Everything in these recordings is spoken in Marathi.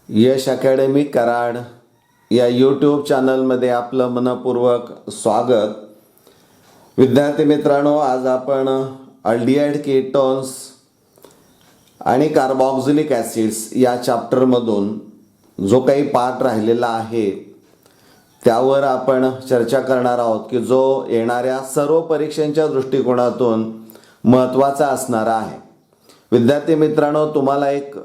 यश अकॅडमी कराड या यूट्यूब चॅनलमध्ये आपलं मनपूर्वक स्वागत. विद्यार्थी मित्रांनो, आज आपण अल्डिहाइड कीटोन्स आणि कार्बोक्सिलिक ॲसिड्स या चॅप्टरमधून जो काही पाठ राहिलेला आहे त्यावर आपण चर्चा करणार आहोत की जो येणाऱ्या सर्व परीक्षांच्या दृष्टिकोनातून महत्त्वाचा असणारा आहे. विद्यार्थी मित्रांनो, तुम्हाला एक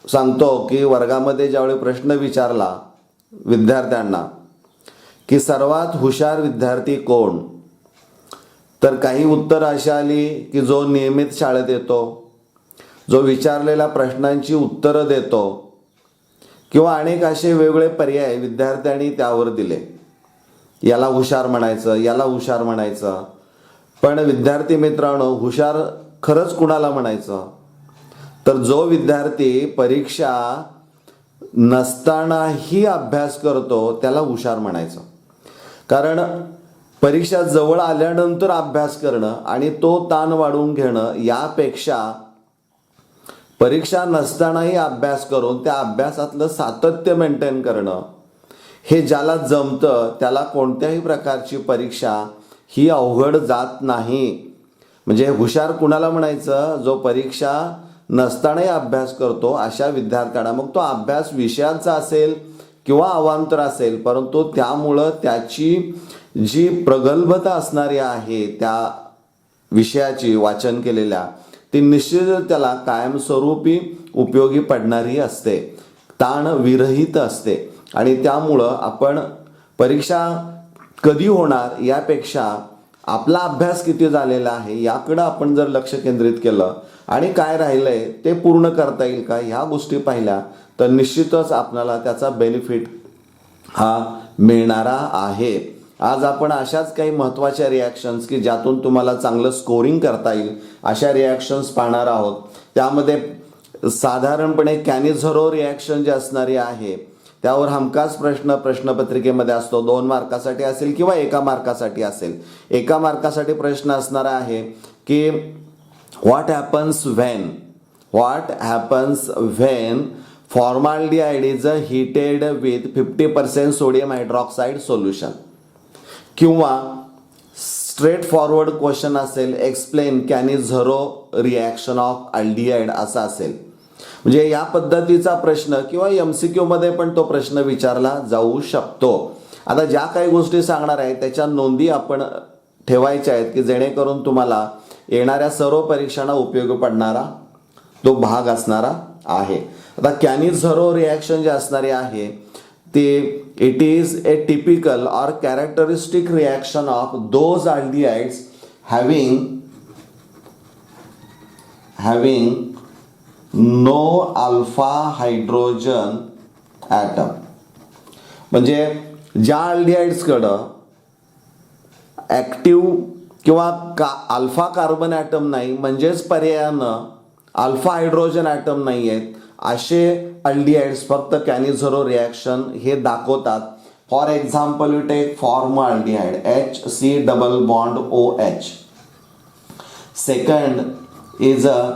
सांगतो की वर्गामध्ये ज्यावेळी प्रश्न विचारला विद्यार्थ्यांना की सर्वात हुशार विद्यार्थी कोण, तर काही उत्तर अशी आली की जो नियमित शाळेत येतो, जो विचारलेल्या प्रश्नांची उत्तरं देतो, किंवा अनेक असे वेगवेगळे पर्याय विद्यार्थ्यांनी त्यावर दिले. याला हुशार म्हणायचं, याला हुशार म्हणायचं. पण विद्यार्थी मित्रांनो, हुशार खरंच कुणाला म्हणायचं, तर जो विद्यार्थी परीक्षा नसतानाही अभ्यास करतो त्याला हुशार म्हणायचं. कारण परीक्षा जवळ आल्यानंतर अभ्यास करणं आणि तो ताण वाढवून घेणं यापेक्षा परीक्षा नसतानाही अभ्यास करून त्या अभ्यासातलं सातत्य मेंटेन करणं हे ज्याला जमतं त्याला कोणत्याही प्रकारची परीक्षा ही अवघड जात नाही. म्हणजे हुशार कुणाला म्हणायचं, जो परीक्षा नसतानाही अभ्यास करतो अशा विद्यार्थ्यांना. मग तो अभ्यास विषयाचा असेल किंवा अवांतर असेल, परंतु त्यामुळं त्याची जी प्रगल्भता असणारी आहे त्या विषयाची वाचन केलेल्या, ती निश्चित त्याला कायमस्वरूपी उपयोगी पडणारी असते, ताण विरहित असते. आणि त्यामुळं आपण परीक्षा कधी होणार यापेक्षा आपला अभ्यास किती झालेला आहे याकडं आपण जर लक्ष केंद्रित केलं आणि काय राहिलंय ते पूर्ण करता येईल का ह्या गोष्टी पाहिल्या तर निश्चितच आपल्याला त्याचा बेनिफिट हा मिळणारा आहे. आज आपण अशाच काही महत्त्वाच्या रिॲक्शन्स की ज्यातून तुम्हाला चांगलं स्कोरिंग करता येईल अशा रिॲक्शन्स पाहणार आहोत. त्यामध्ये साधारणपणे कॅनिझरो रिॲक्शन जी असणारी आहे त्यावर हमखास प्रश्न प्रश्नपत्रिकेमध्ये असतो. 2 मार्कासाठी असेल किंवा 1 मार्कासाठी असेल. 1 मार्कासाठी प्रश्न असणारा आहे की what happens when formaldehyde is heated with 50% sodium hydroxide solution. किंवा स्ट्रेट फॉरवर्ड क्वेश्चन असेल, एक्सप्लेन कॅनिझरो रिॲक्शन ऑफ अल्डिहाइड असा असेल. म्हणजे या पद्धतीचा प्रश्न किंवा MCQ मध्ये पण तो प्रश्न विचारला जाऊ शकतो. आता ज्या काही गोष्टी सांगणार आहेत त्याच्या नोंदी आपण ठेवायच्या आहेत की जेणेकरून तुम्हाला येणाऱ्या सर्व परीक्षांना उपयोगी पडणारा तो भाग असणारा आहे. आता कॅनिझरो रिॲक्शन जे असणारे आहे ते it is a typical or characteristic reaction of those aldehydes having no alpha hydrogen atom. म्हणजे ज्या अल्डिहाइड्सकडं ॲक्टिव्ह किंवा अल्फा कार्बन ॲटम नाही, म्हणजेच पर्यायानं अल्फा हायड्रोजन ॲटम नाही आहेत, असे अल्डिहाइड्स फक्त कॅनिझरो रिॲक्शन हे दाखवतात. For example you take formaldehyde HC double bond OH. Second is a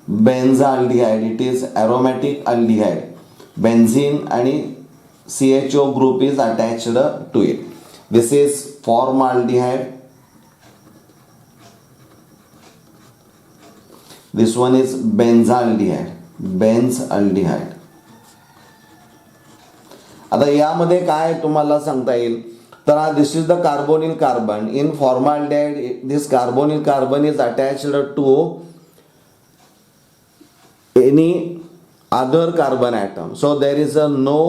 benzaldehyde, it is aromatic aldehyde. Benzene आणि CHO group is attached to it. This is formaldehyde. This one is benzaldehyde. आता यामध्ये काय तुम्हाला सांगता येईल, तर this is the carbonyl carbon. In formaldehyde this carbonyl carbon is attached to any other carbon atom, so there is a no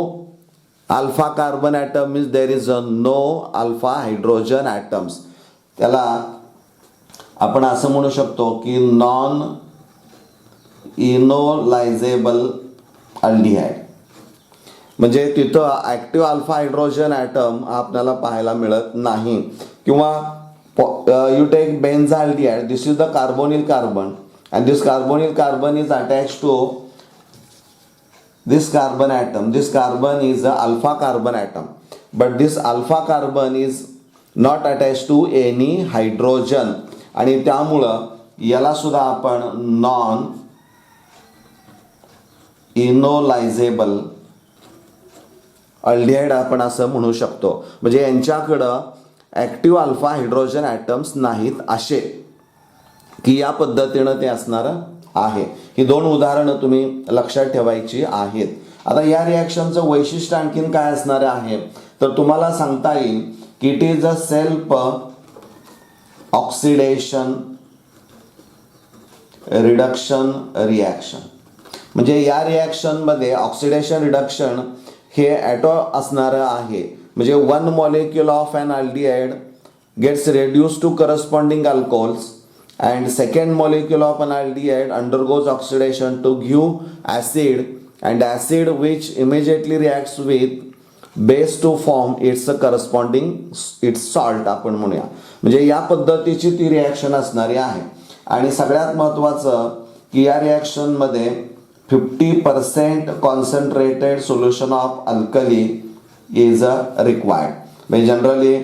alpha carbon atom, means there is a no alpha hydrogen atoms. त्याला आपण असं म्हणू शकतो की नॉन इनोलायझेबल अल्डिहाइड. म्हणजे तिथं ॲक्टिव्ह अल्फा हायड्रोजन ॲटम आपल्याला पाहायला मिळत नाही. किंवा you take benzaldehyde, this is the carbonyl carbon and this carbonyl carbon is attached to this carbon atom. This carbon is a alpha carbon atom, but this alpha carbon is not attached to any hydrogen. आणि त्यामुळं याला सुद्धा आपण नॉन इनोलायझेबल अल्डिहाइड आपण असं म्हणू शकतो. म्हणजे यांच्याकडं ॲक्टिव्ह अल्फा हायड्रोजन ॲटम्स नाहीत असे, की या पद्धतीनं ते असणार आहे. ही 2 उदाहरणं तुम्ही लक्षात ठेवायची आहेत. आता या रिॲक्शनचं वैशिष्ट्य आणखीन काय असणार आहे तर तुम्हाला सांगता येईल की it is a self oxidation reduction reaction. म्हणजे या रिॲक्शनमध्ये ऑक्सिडेशन रिडक्शन हे ॲटो असणार आहे. म्हणजे 1 molecule of an aldehyde gets reduced to corresponding alcohols and second molecule of an aldehyde undergoes oxidation to give acid, and acid which immediately reacts with base to form its corresponding its salt आपण म्हणूया. म्हणजे या पद्धतीची ती रिॲक्शन असणारी आहे. आणि सगळ्यात महत्त्वाचं की या रिॲक्शनमध्ये 50% concentrated solution of alkali is required. म्हणजे जनरली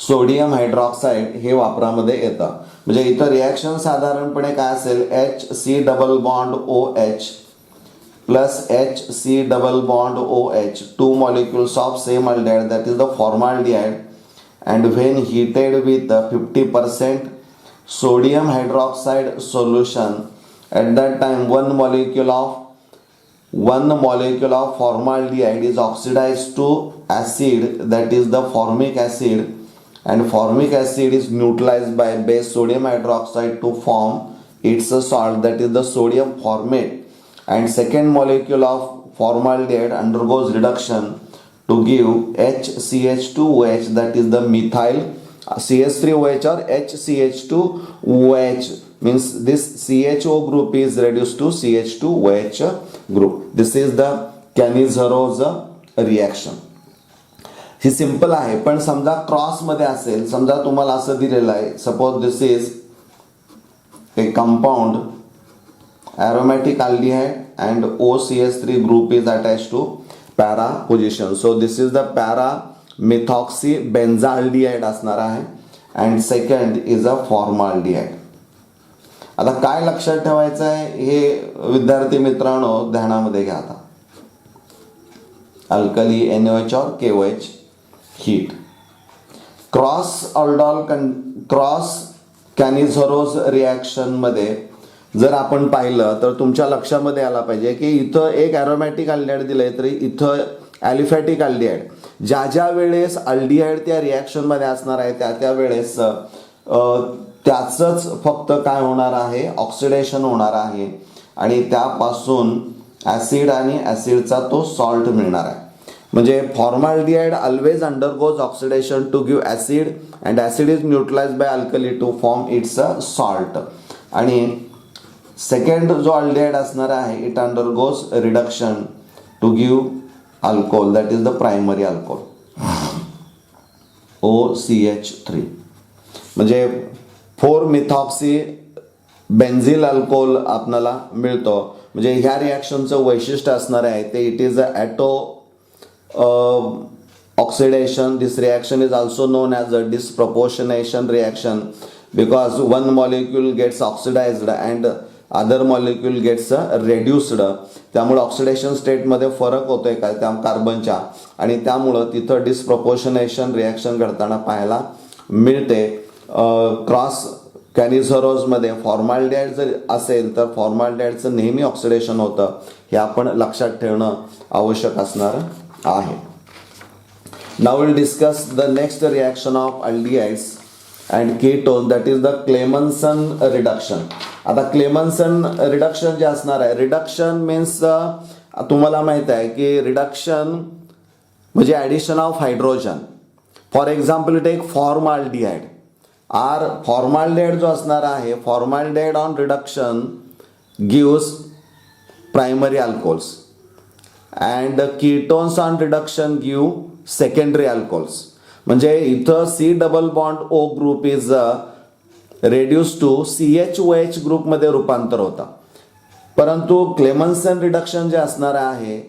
सोडियम हायड्रॉक्साईड हे वापरामध्ये येतं. म्हणजे इथं रिॲक्शन साधारणपणे काय असेल, HC double bond OH plus HC double bond OH, 2 molecules of same aldehyde, that is the formaldehyde, and when heated with 50% sodium hydroxide solution, at that time 1 molecule of formaldehyde is oxidized to acid, that is the formic acid, and formic acid is neutralized by base sodium hydroxide to form its salt, that is the sodium formate, and second molecule of formaldehyde undergoes reduction to give HCH2OH, that is the methyl CH3OH or HCH2OH, means this CHO group is reduced to CH2OH group. This is the Cannizzaro reaction. He simple आहे. पण समजा क्रॉसमध्ये असेल, समजा तुम्हाला असं दिलेलं आहे, suppose this is a compound aromatic aldehyde and OCH3 group is attached to para position. So this is the para methoxybenzaldehyde असणार आहे and second is a formaldehyde. आता काय लक्षात ठेवायचं आहे हे विद्यार्थी मित्रांनो ध्यानामध्ये घ्या. आता अल्कली NaOH और KOH हीट क्रॉस कॅनिझरोज रिॲक्शन मध्ये जर आपण पाहिलं तर तुमच्या लक्षामध्ये आला पाहिजे की इथं एक ॲरोमॅटिक अल्डिहाइड दिलंय तरी इथं ॲलिफॅटिक अल्डिहाइड. ज्या वेळेस अल्डिहाइड त्या रिॲक्शनमध्ये असणार आहे त्या वेळेस त्याचंच फक्त काय होणार आहे, ऑक्सिडेशन होणार आहे आणि त्यापासून ॲसिड आणि ॲसिडचा तो सॉल्ट मिळणार आहे. म्हणजे formaldehyde always undergoes oxidation to give acid and acid is neutralised by alkali to form its salt. आणि सेकंड जो अल्डिहाइड असणार आहे it undergoes reduction to give alcohol, that is the primary alcohol OCH3. म्हणजे 4-मिथॉक्सी बेन्झिल अल्कोहोल आपल्याला मिळतो. म्हणजे ह्या रिॲक्शनचं वैशिष्ट्य असणार आहे ते it is a auto oxidation. This reaction is also known as a disproportionation reaction because one molecule gets oxidized and other molecule gets reduced. त्यामुळे ऑक्सिडेशन स्टेटमध्ये फरक होतोय का त्या कार्बनच्या आणि त्यामुळं तिथं डिस्प्रपोर्शनेशन रिॲक्शन घडताना पाहायला मिळते. क्रॉस कॅनिझरोजमध्ये फॉर्माल्डिहाइड जर असेल तर फॉर्माल्डिहाइडचं नेहमी ऑक्सिडेशन होतं, हे आपण लक्षात ठेवणं आवश्यक असणार आहे. Now we'll discuss the next reaction of aldehydes and ketones, that is the Clemmensen reduction. आता क्लेमन्सन रिडक्शन जे असणार आहे, रिडक्शन मीन्स तुम्हाला माहित आहे की रिडक्शन म्हणजे addition of hydrogen. For example take formaldehyde or formaldehyde जो असणार आहे, formaldehyde on reduction gives primary alcohols and ketones on reduction give secondary alcohols. म्हणजे इथं C double bond O group is reduce to CHOH ग्रुपमध्ये रूपांतर होतं. परंतु क्लेमन्सन रिडक्शन जे असणार आहे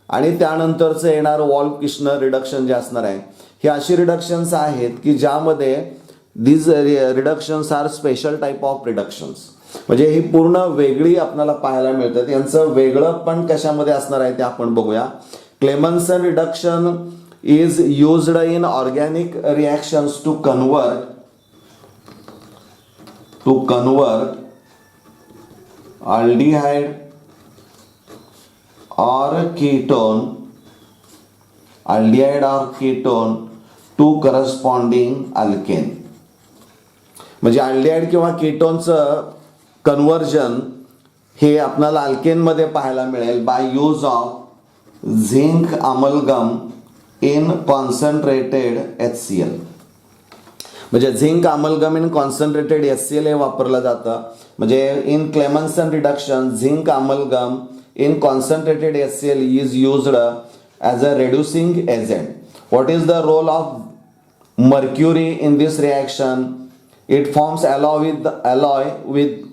आणि त्यानंतरचं येणार वॉल्फ किश्नर रिडक्शन जे असणार आहे, ही अशी रिडक्शन्स आहेत की ज्यामध्ये these reductions are special type of reductions. म्हणजे ही पूर्ण वेगळी आपल्याला पाहायला मिळतात. यांचं वेगळं पण कशामध्ये असणार आहे ते आपण बघूया. Clemmensen reduction is used in organic reactions to convert aldehyde or ketone to corresponding alkane. म्हणजे अल्डिहाइड किंवा कीटोनचं कन्व्हर्जन हे आपल्याला अल्केनमध्ये पाहायला मिळेल by use of zinc amalgam in concentrated HCl. म्हणजे zinc amalgam in concentrated HCl हे वापरलं जातं. म्हणजे in Clemmensen reduction zinc amalgam in concentrated HCl is used as a reducing agent. What is the role of mercury in this reaction? It forms alloy with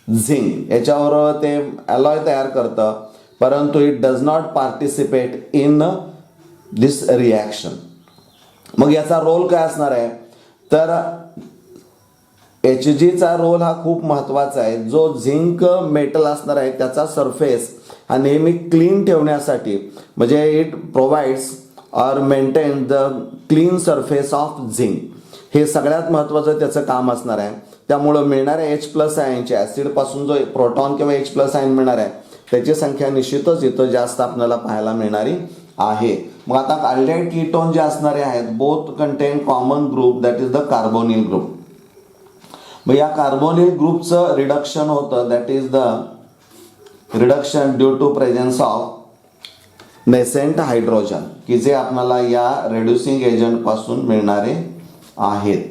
zinc. याच्यावर ते अलॉय तयार करतं, परंतु it does not participate in this reaction. मग याचा रोल काय असणार आहे? तर HGचा रोल हा खूप महत्त्वाचा आहे. जो झिंक मेटल असणार आहे त्याचा सरफेस हा नेहमी क्लीन ठेवण्यासाठी, म्हणजे it provides or maintain the clean surface of zinc. हे सगळ्यात महत्त्वाचं त्याचं काम असणार आहे. त्यामुळं मिळणाऱ्या H+ आयनचे ॲसिडपासून जो प्रोटॉन किंवा H+ आयन मिळणार आहे त्याची संख्या निश्चितच इथं जास्त आपल्याला पाहायला मिळणारी आहे. मग आता अल्डिहाइड कीटोन जे असणारे आहेत both contain common group that is the carbonyl group. मग या कार्बोनिल ग्रुपचं रिडक्शन होतं that is the reduction due to presence of nascent hydrogen, की जे आपल्याला या रेड्युसिंग एजंट पासून मिळणारे आहेत.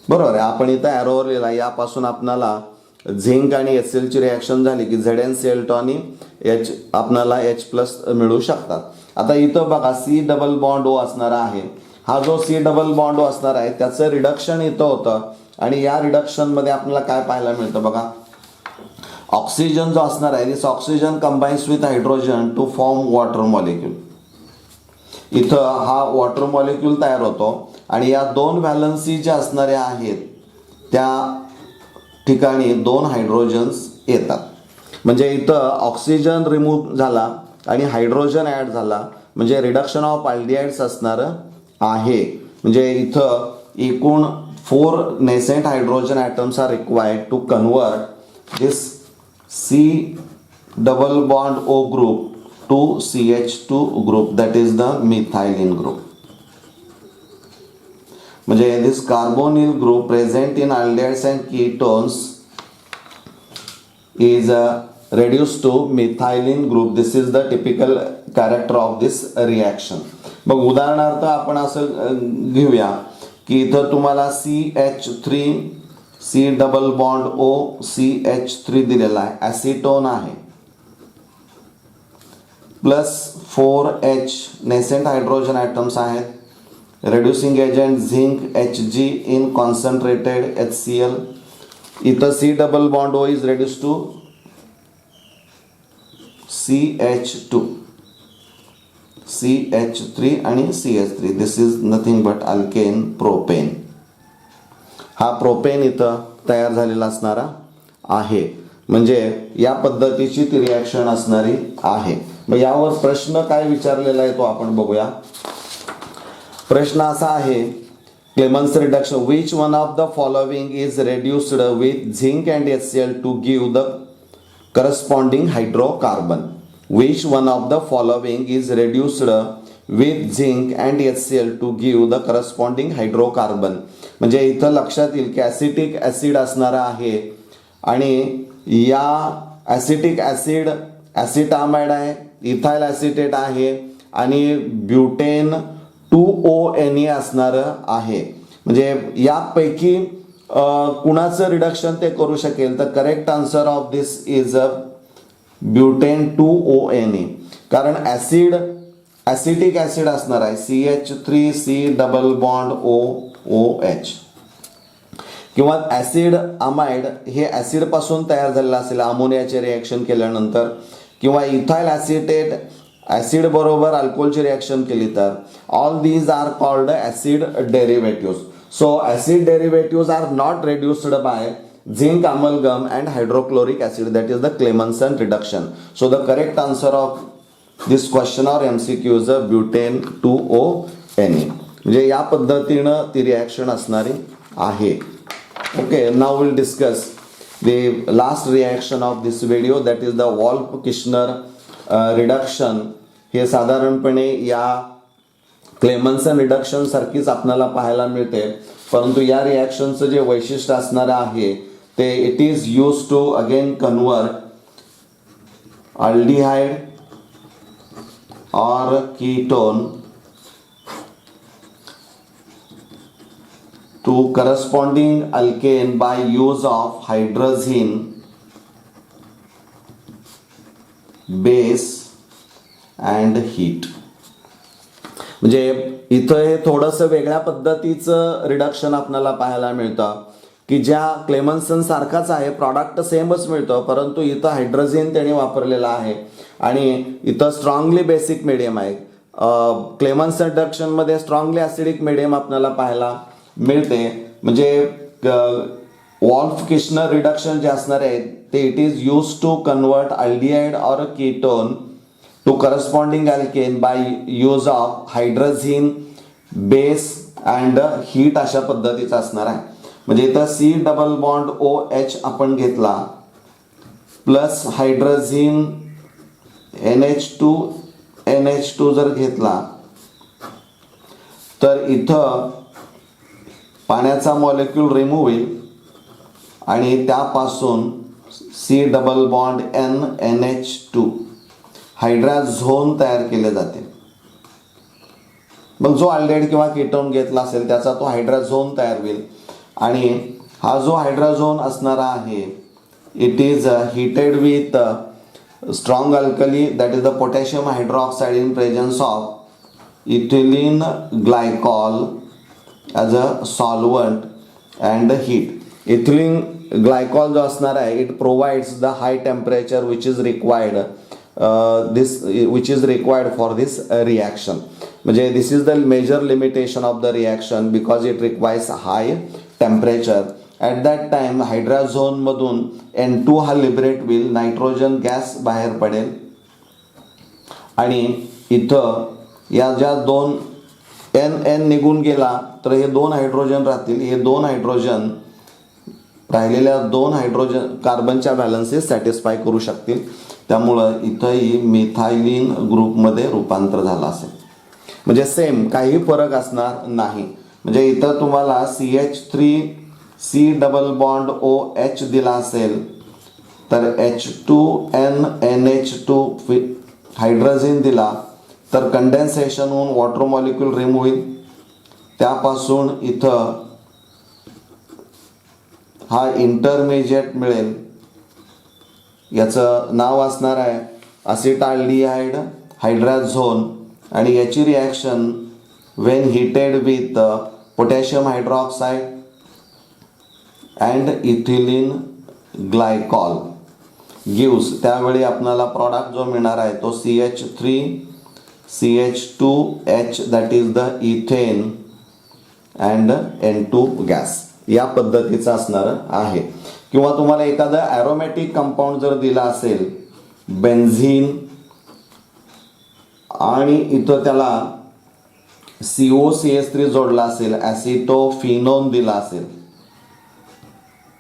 बरोबर आहे. आपण इथं ॲरोवर लिहिला यापासून आपल्याला झिंक आणि HCl ची रिॲक्शन झाली की ZnCl2 आणि H आपल्याला H+ मिळू शकतात. आता इथं बघा C डबल बॉन्ड O असणारा आहे. हा जो C डबल बॉन्ड O असणार आहे त्याचं रिडक्शन इथं होतं आणि या रिडक्शनमध्ये आपल्याला काय पाहायला मिळतं बघा, ऑक्सिजन जो असणार आहे this oxygen combines with hydrogen to form water molecule. इथं हा वॉटर मॉलिक्यूल तयार होतो आणि या दोन व्हॅलन्सी ज्या असणाऱ्या आहेत त्या ठिकाणी 2 हायड्रोजन्स येतात. म्हणजे इथं ऑक्सिजन रिमूव्ह झाला आणि हायड्रोजन ॲड झाला, म्हणजे रिडक्शन ऑफ अल्डिहाइड्स असणार आहे. म्हणजे इथं एकूण 4 nascent hydrogen atoms are required to convert this C double bond O group to CH2 group that is the methylene group. म्हणजे this carbonyl group present in aldehydes and ketones is reduced to methylene group. This is the typical character of this reaction. मग उदाहरणार्थ आपण असं घेऊया की इथं तुम्हाला CH3 C double bond O CH3 दिलेला आहे, ॲसिटोन आहे, plus 4H nascent hydrogen atoms आहेत, reducing agent zinc Hg in concentrated HCl. इथं C double bond O is reduce to CH2 CH3 आणि CH3. This is nothing but alkane propane. हा प्रोपेन इथं तयार झालेला असणारा आहे. म्हणजे या पद्धतीची ती रिॲक्शन असणारी आहे. मग यावर प्रश्न काय विचारलेला आहे तो आपण बघूया. प्रश्न असा आहे, Clemmensen reduction which one of the following is reduced with zinc and HCl to give the corresponding hydrocarbon. Which one of the following is reduced with zinc and HCl to give the corresponding hydrocarbon. म्हणजे इथं लक्षात येईल की ॲसिटिक ॲसिड असणारा आहे आणि या ॲसिटिक ॲसिड ॲसिटामाइड आहे, इथाइल ॲसिटेट आहे आणि ब्युटेन 2ONe असणारं आहे. म्हणजे यापैकी कुणाचं रिडक्शन ते करू शकेल? तर correct answer of this is butane 2ONe. कारण ॲसिटिक ॲसिड असणार आहे CH3C डबल बॉन्ड OOH, किंवा ॲसिड अमाइड हे ॲसिडपासून तयार झालेलं असेल अमोनियाचे रिॲक्शन केल्यानंतर, किंवा इथाइल ॲसिटेट ॲसिड बरोबर अल्कोहोलची रिॲक्शन केली तर all these are called acid derivatives. So acid derivatives are not reduced by zinc amalgam and hydrochloric acid, that is the Clemmensen reduction. So the correct answer of this question or MCQ is a butane 2ONe. म्हणजे या पद्धतीनं ती रिॲक्शन असणारी आहे. Okay, now will discuss the last reaction of this video, that is the wolf-Kishner reduction. हे साधारणपणे या क्लेमन्सन रिडक्शन सारखीच आपल्याला पाहायला मिळते, परंतु या रिॲक्शनचं जे वैशिष्ट्य असणार आहे ते it is use to again convert aldehyde or ketone to corresponding alkane by use of hydrazine base and heat. म्हणजे इथं हे थोडंसं वेगळ्या पद्धतीचं रिडक्शन आपल्याला पाहायला मिळतं की ज्या क्लेमन्सन सारखाच आहे, प्रॉडक्ट सेमच मिळतं, परंतु इथं हायड्रोजन त्याने वापरलेला आहे आणि इथं स्ट्रॉंगली बेसिक मीडियम आहे. क्लेमन्सन रिडक्शनमध्ये स्ट्रॉंगली ॲसिडिक मीडियम आपल्याला पाहायला मिळते. म्हणजे वॉल्फ-किश्नर रिडक्शन जे असणार आहे ते it is use to convert aldehyde or ketone to corresponding alkane by use of hydrazine base and heat अशा पद्धतीचं असणार आहे. म्हणजे इथं C∞OH आपण घेतला प्लस हायड्रोझिन NH2 जर घेतला तर इथं पाण्याचा मॉलिक्यूल रिमूव्ह होईल आणि त्यापासून C∞NH2 हायड्राझोन तयार केले जाते. मग जो अल्डिहाइड किंवा कीटोन घेतला असेल त्याचा तो हायड्राझोन तयार होईल आणि हा जो हायड्राझोन असणारा आहे it is heated with strong alkali, that is the potassium hydroxide in presence of ethylene glycol as a solvent and heat. Ethylene glycol जो असणार आहे it provides the high temperature which is required for this reaction. म्हणजे this is the major limitation of the reaction because it requires high temperature. At that time हायड्राझोनमधून N2 हा लिबरेट होईल, नायट्रोजन गॅस बाहेर पडेल आणि इथं या ज्या दोन N निघून गेला तर हे दोन हायड्रोजन राहतील. हे दोन हायड्रोजन राहिलेल्या दोन हायड्रोजन कार्बनच्या बॅलन्सेस सॅटिस्फाय करू शकतील. त्यामुळं इथंही मिथायलिन ग्रुपमध्ये रूपांतर झालं असेल. म्हणजे सेम काही फरक असणार नाही. म्हणजे इथं तुम्हाला CH3 C∞OH दिला असेल तर H2NH2 हायड्रोजन दिला तर कंडेन्सेशन होऊन वॉटर मॉलिक्यूल रिमूव्ह होईल. त्यापासून इथं हा इंटरमिजिएट मिळेल, याचं नाव असणार आहे असिटाल्डिहाइड हायड्राझोन आणि याची reaction when heated with potassium hydroxide and ethylene glycol gives. त्यावेळी आपल्याला प्रॉडक्ट जो मिळणार आहे तो CH3CH2H that is the ethane and N2 gas या पद्धतीचा असणार आहे. किंवा तुम्हाला एखादा ॲरोमॅटिक कंपाऊंड जर दिला असेल बेन्झीन आणि इथं त्याला COCH3 जोडला असेल, ॲसिटोफिनोन दिला असेल,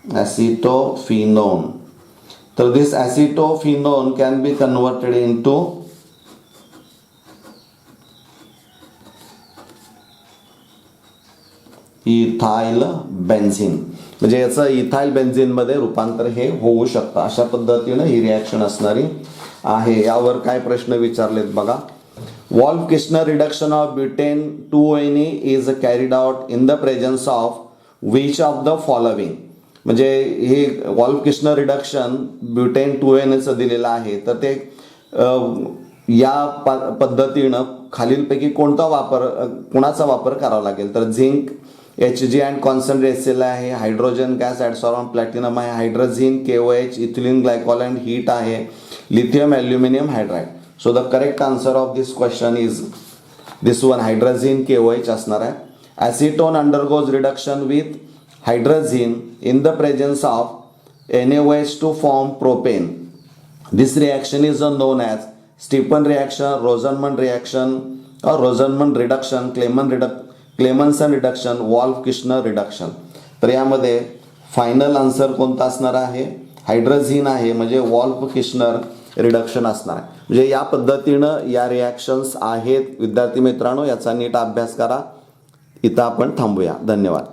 ॲसिटोफिनोन, तर this acetophenone can be converted into ethyl benzene. म्हणजे याचं इथाइल बेन्झीनमध्ये रूपांतर हे होऊ शकतं. अशा पद्धतीनं ही रिॲक्शन असणारी आहे. यावर काय प्रश्न विचारलेत बघा. Wolf-Kishner reduction of butane 2ONe is carried out in the presence of which of the following. म्हणजे हे वॉल्फ-किश्नर रिडक्शन ब्युटेन 2ONeचं दिलेलं आहे तर ते या पद्धतीनं खालीलपैकी कोणाचा वापर करावा लागेल. तर zinc Hg and concentrate HCl आहे, हायड्रोजन गॅस ॲडसॉर्बन प्लॅटिनम आहे, hydrazine KOH ethylene glycol and heat आहे, lithium aluminium hydride. So the correct answer of this question is this one, hydrazine KOH असणार आहे. Acetone undergoes reduction with hydrazine in the presence of NaOH to form propane. This reaction is known as Stephen reaction, Rosenmund reaction, Rosenmund reduction, Clemmensen reduction, Wolff Kishner reduction. तर यामध्ये फायनल आन्सर कोणता असणार आहे? हायड्रोझिन आहे, म्हणजे वॉल्फ किश्नर रिडक्शन असणार आहे. म्हणजे या पद्धतीनं या रिॲक्शन्स आहेत. विद्यार्थी मित्रांनो, याचा नीट अभ्यास करा. इथं आपण थांबूया. धन्यवाद.